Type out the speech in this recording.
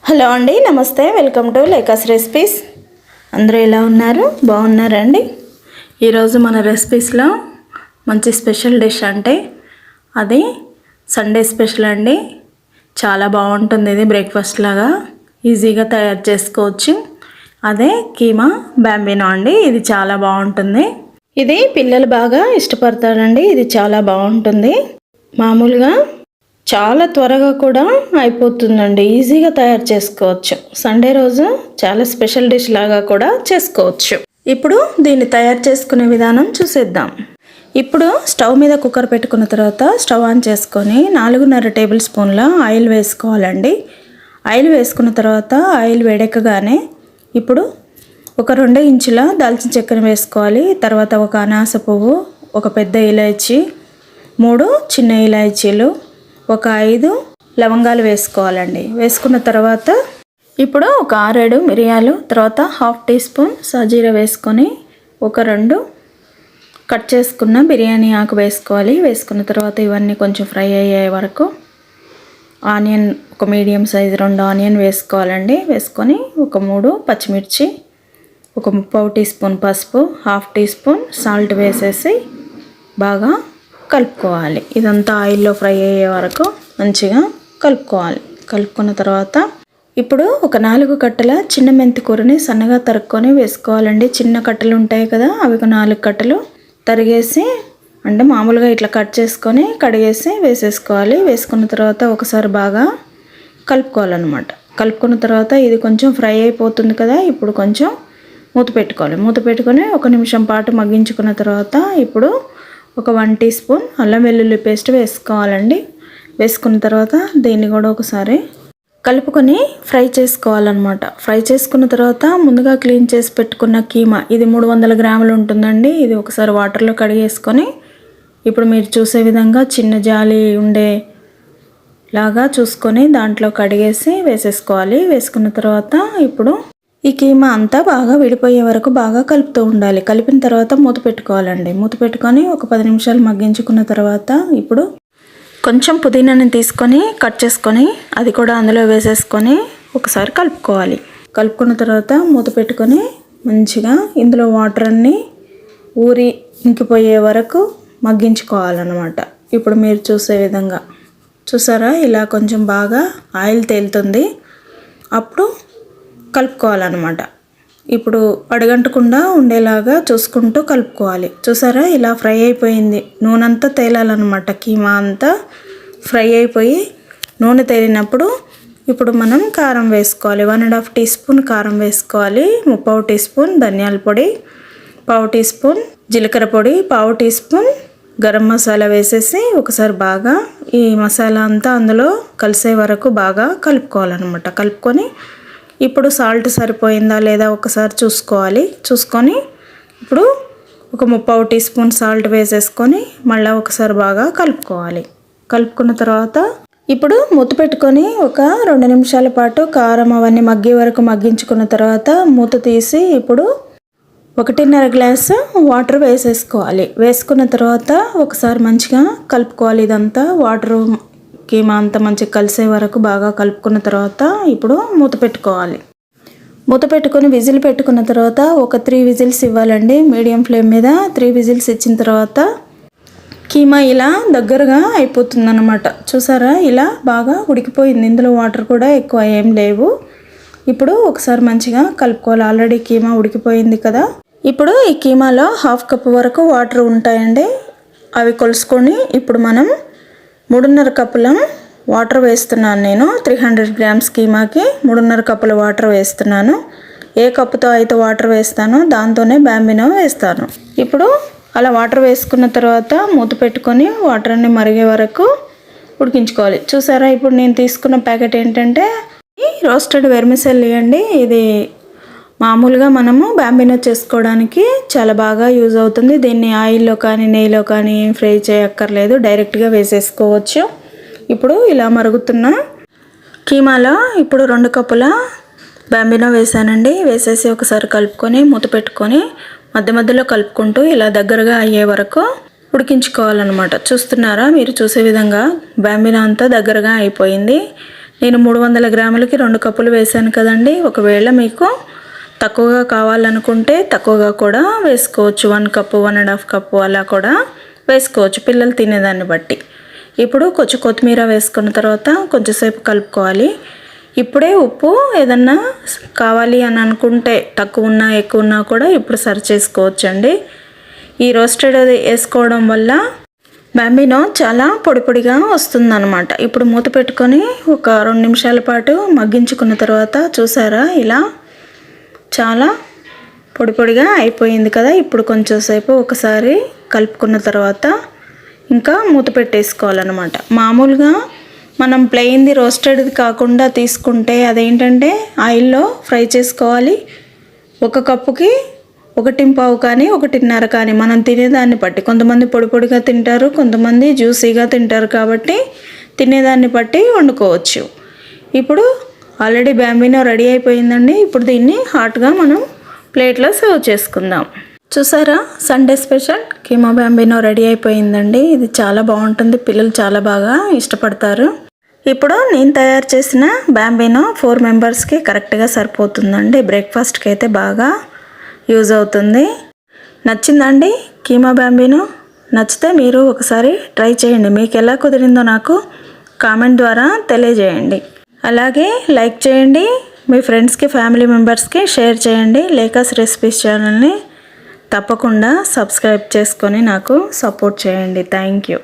Hello అండి, నమస్తే. Welcome to Lekha's recipes. అందరూ ఎలా ఉన్నారు? బాగున్నారండి? ఈరోజు మన రెసిపీస్లో మంచి స్పెషల్ డిష్ అంటే అది సండే స్పెషల్ అండి. చాలా బాగుంటుంది. ఇది బ్రేక్ఫాస్ట్ లాగా ఈజీగా తయారు చేసుకోవచ్చు. అదే కీమా బాంబినో అండి. ఇది చాలా బాగుంటుంది. ఇది పిల్లలు బాగా ఇష్టపడతారండి. ఇది చాలా బాగుంటుంది. మామూలుగా చాలా త్వరగా కూడా అయిపోతుందండి. ఈజీగా తయారు చేసుకోవచ్చు. సండే రోజు చాలా స్పెషల్ డిష్ లాగా కూడా చేసుకోవచ్చు. ఇప్పుడు దీన్ని తయారు చేసుకునే విధానం చూసేద్దాం. ఇప్పుడు స్టవ్ మీద కుక్కర్ పెట్టుకున్న తర్వాత స్టవ్ ఆన్ చేసుకొని 4.5 టేబుల్ స్పూన్ల ఆయిల్ వేసుకోవాలండి. ఆయిల్ వేసుకున్న తర్వాత ఆయిల్ వేడెక్కగానే ఇప్పుడు ఒక 2 ఇంచుల దాల్చిన చెక్కను వేసుకోవాలి. తర్వాత ఒక అనాస పువ్వు, ఒక పెద్ద ఇలాచీ, 3 చిన్న ఇలాచీలు, ఒక 5 లవంగాలు వేసుకోవాలండి. వేసుకున్న తర్వాత ఇప్పుడు ఒక 6-7 మిరియాలు, తర్వాత 1/2 టీ స్పూన్ సాజీరా వేసుకొని ఒక 2 కట్ చేసుకున్న బిర్యానీ ఆకు వేసుకోవాలి. వేసుకున్న తర్వాత ఇవన్నీ కొంచెం ఫ్రై అయ్యే వరకు ఆనియన్, ఒక మీడియం సైజు 2 ఆనియన్ వేసుకోవాలండి. వేసుకొని ఒక 3 పచ్చిమిర్చి, ఒక 1/2 టీ స్పూన్ పసుపు, 1/2 టీ స్పూన్ సాల్ట్ వేసేసి బాగా కలుపుకోవాలి. ఇదంతా ఆయిల్లో ఫ్రై అయ్యే వరకు మంచిగా కలుపుకోవాలి. కలుపుకున్న తర్వాత ఇప్పుడు ఒక 4 కట్టల చిన్న మెంతి కూరని సన్నగా తరుక్కొని వేసుకోవాలండి. చిన్న కట్టలు ఉంటాయి కదా, అవి ఒక 4 కట్టలు తరిగేసి, అంటే మామూలుగా ఇట్లా కట్ చేసుకొని కడిగేసి వేసేసుకోవాలి. వేసుకున్న తర్వాత ఒకసారి బాగా కలుపుకోవాలన్నమాట. కలుపుకున్న తర్వాత ఇది కొంచెం ఫ్రై అయిపోతుంది కదా, ఇప్పుడు కొంచెం మూత పెట్టుకోవాలి. మూత పెట్టుకొని 1 నిమిషం పాటు మగ్గించుకున్న తర్వాత ఇప్పుడు ఒక 1 టీ స్పూన్ అల్లం వెల్లుల్లి పేస్ట్ వేసుకోవాలండి. వేసుకున్న తర్వాత దీన్ని కూడా ఒకసారి కలుపుకొని ఫ్రై చేసుకోవాలన్నమాట. ఫ్రై చేసుకున్న తర్వాత ముందుగా క్లీన్ చేసి పెట్టుకున్న కీమా, ఇది 300 గ్రాములు ఉంటుందండి. ఇది ఒకసారి వాటర్లో కడిగేసుకొని ఇప్పుడు మీరు చూసే విధంగా చిన్న జాలి ఉండే లాగా చూసుకొని దాంట్లో కడిగేసి వేసేసుకోవాలి. వేసుకున్న తర్వాత ఇప్పుడు ఈ కీమా అంతా బాగా విడిపోయే వరకు బాగా కలుపుతూ ఉండాలి. కలిపిన తర్వాత మూత పెట్టుకోవాలండి. మూత పెట్టుకొని ఒక 10 నిమిషాలు మగ్గించుకున్న తర్వాత ఇప్పుడు కొంచెం పుదీనాని తీసుకొని కట్ చేసుకొని అది కూడా అందులో వేసేసుకొని ఒకసారి కలుపుకోవాలి. కలుపుకున్న తర్వాత మూత పెట్టుకొని మంచిగా ఇందులో వాటర్ అన్నీ ఊరి ఇంకిపోయే వరకు మగ్గించుకోవాలన్నమాట. ఇప్పుడు మీరు చూసే విధంగా చూసారా, ఇలా కొంచెం బాగా ఆయిల్ తేలుతుంది. అప్పుడు కలుపుకోవాలన్నమాట. ఇప్పుడు అడుగంటకుండా ఉండేలాగా చూసుకుంటూ కలుపుకోవాలి. చూసారా, ఇలా ఫ్రై అయిపోయింది. నూనె అంతా తేలాలన్నమాట. కీమా అంతా ఫ్రై అయిపోయి నూనె తేలినప్పుడు ఇప్పుడు మనం కారం వేసుకోవాలి. 1.5 టీ స్పూన్ కారం వేసుకోవాలి. 1/2 టీ స్పూన్ ధనియాల పొడి, 1/2 టీ స్పూన్ జీలకర్ర పొడి, 1/2 టీ స్పూన్ గరం మసాలా వేసేసి ఒకసారి బాగా ఈ మసాలా అంతా అందులో కలిసే వరకు బాగా కలుపుకోవాలన్నమాట. కలుపుకొని ఇప్పుడు సాల్ట్ సరిపోయిందా లేదా ఒకసారి చూసుకోవాలి. చూసుకొని ఇప్పుడు ఒక 1/2 టీ స్పూన్ సాల్ట్ వేసేసుకొని మళ్ళీ ఒకసారి బాగా కలుపుకోవాలి. కలుపుకున్న తర్వాత ఇప్పుడు మూత పెట్టుకొని ఒక 2 నిమిషాల పాటు కారం అవన్నీ మగ్గే వరకు మగ్గించుకున్న తర్వాత మూత తీసి ఇప్పుడు 1.5 గ్లాసు వాటర్ వేసేసుకోవాలి. వేసుకున్న తర్వాత ఒకసారి మంచిగా కలుపుకోవాలి. ఇదంతా వాటర్ కీమా అంతా మంచిగా కలిసే వరకు బాగా కలుపుకున్న తర్వాత ఇప్పుడు మూత పెట్టుకోవాలి. మూత పెట్టుకొని విజిల్ పెట్టుకున్న తర్వాత ఒక 3 విజిల్స్ ఇవ్వాలండి. మీడియం ఫ్లేమ్ మీద 3 విజిల్స్ ఇచ్చిన తర్వాత కీమా ఇలా దగ్గరగా అయిపోతుంది అన్నమాట. చూసారా, ఇలా బాగా ఉడికిపోయింది. ఇందులో వాటర్ కూడా ఎక్కువ ఏం లేవు. ఇప్పుడు ఒకసారి మంచిగా కలుపుకోవాలి. ఆల్రెడీ కీమా ఉడికిపోయింది కదా. ఇప్పుడు ఈ కీమాలో 1/2 కప్పు వరకు వాటర్ ఉంటాయండి. అవి కొలుసుకొని ఇప్పుడు మనం 3.5 కప్పుల వాటర్ వేస్తున్నాను. నేను 300 గ్రామ్స్ కీమాకి 3.5 కప్పుల వాటర్ వేస్తున్నాను. ఏ కప్పుతో అయితే వాటర్ వేస్తానో దాంతోనే బాంబినో వేస్తాను. ఇప్పుడు అలా వాటర్ వేసుకున్న తర్వాత మూత పెట్టుకొని వాటర్ అన్ని మరిగే వరకు ఉడికించుకోవాలి. చూసారా, ఇప్పుడు నేను తీసుకున్న ప్యాకెట్ ఏంటంటే ఈ రోస్టెడ్ వెర్మిసెల్లి అండి. ఇది మామూలుగా మనము బాంబినో చేసుకోవడానికి చాలా బాగా యూజ్ అవుతుంది. దీన్ని ఆయిల్లో కానీ నెయ్యిలో కానీ ఫ్రై చేయక్కర్లేదు, డైరెక్ట్గా వేసేసుకోవచ్చు. ఇప్పుడు ఇలా మరుగుతున్న కీమాలో ఇప్పుడు 2 కప్పుల బాంబినో వేసానండి. వేసేసి ఒకసారి కలుపుకొని మూత పెట్టుకొని మధ్య మధ్యలో కలుపుకుంటూ ఇలా దగ్గరగా అయ్యే వరకు ఉడికించుకోవాలన్నమాట. చూస్తున్నారా, మీరు చూసే విధంగా బాంబినో అంతా దగ్గరగా అయిపోయింది. నేను 300 గ్రాములకి 2 కప్పులు వేసాను కదండి. ఒకవేళ మీకు తక్కువగా కావాలనుకుంటే తక్కువగా కూడా వేసుకోవచ్చు. 1 కప్పు 1.5 కప్పు అలా కూడా వేసుకోవచ్చు పిల్లలు తినేదాన్ని బట్టి. ఇప్పుడు కొంచెం కొత్తిమీర వేసుకున్న తర్వాత కొంచెంసేపు కలుపుకోవాలి. ఇప్పుడే ఉప్పు ఏదన్నా కావాలి అని అనుకుంటే తక్కువ ఉన్నా ఎక్కువ ఉన్నా కూడా ఇప్పుడు సరి చేసుకోవచ్చండి. ఈ రోస్టెడ్ వేసుకోవడం వల్ల బాంబినో చాలా పొడి పొడిగా వస్తుందన్నమాట. ఇప్పుడు మూత పెట్టుకొని ఒక 2 నిమిషాల పాటు మగ్గించుకున్న తర్వాత చూసారా ఇలా చాలా పొడి పొడిగా అయిపోయింది కదా. ఇప్పుడు కొంచెం సేపు ఒకసారి కలుపుకున్న తర్వాత ఇంకా మూత పెట్టేసుకోవాలన్నమాట. మామూలుగా మనం ప్లెయిన్ది రోస్టెడ్ది కాకుండా తీసుకుంటే అదేంటంటే ఆయిల్లో ఫ్రై చేసుకోవాలి. 1 కప్పుకి 1.5 కానీ 1.5 కానీ మనం తినేదాన్ని బట్టి. కొంతమంది పొడి పొడిగా తింటారు, కొంతమంది జ్యూసీగా తింటారు కాబట్టి తినేదాన్ని బట్టి వండుకోవచ్చు. ఇప్పుడు ఆల్రెడీ బాంబినో రెడీ అయిపోయిందండి. ఇప్పుడు దీన్ని హాట్గా మనం ప్లేట్లో సర్వ్ చేసుకుందాం. చూసారా Sunday special keema Bambino ready అయిపోయిందండి. ఇది చాలా బాగుంటుంది, పిల్లలు చాలా బాగా ఇష్టపడతారు. ఇప్పుడు నేను తయారు చేసిన బాంబినో 4 మెంబర్స్కి కరెక్ట్గా సరిపోతుందండి. బ్రేక్ఫాస్ట్కి అయితే బాగా యూజ్ అవుతుంది. నచ్చిందండి కీమా బాంబినో? నచ్చితే మీరు ఒకసారి ట్రై చేయండి. మీకు ఎలా కుదిరిందో నాకు కామెంట్ ద్వారా తెలియజేయండి. అలాగే లైక్ చేయండి, మీ ఫ్రెండ్స్కి ఫ్యామిలీ మెంబర్స్కి షేర్ చేయండి. లేకాస్ రెసిపీస్ ఛానల్ని తప్పకుండా సబ్స్క్రైబ్ చేసుకొని నాకు సపోర్ట్ చేయండి. Thank you.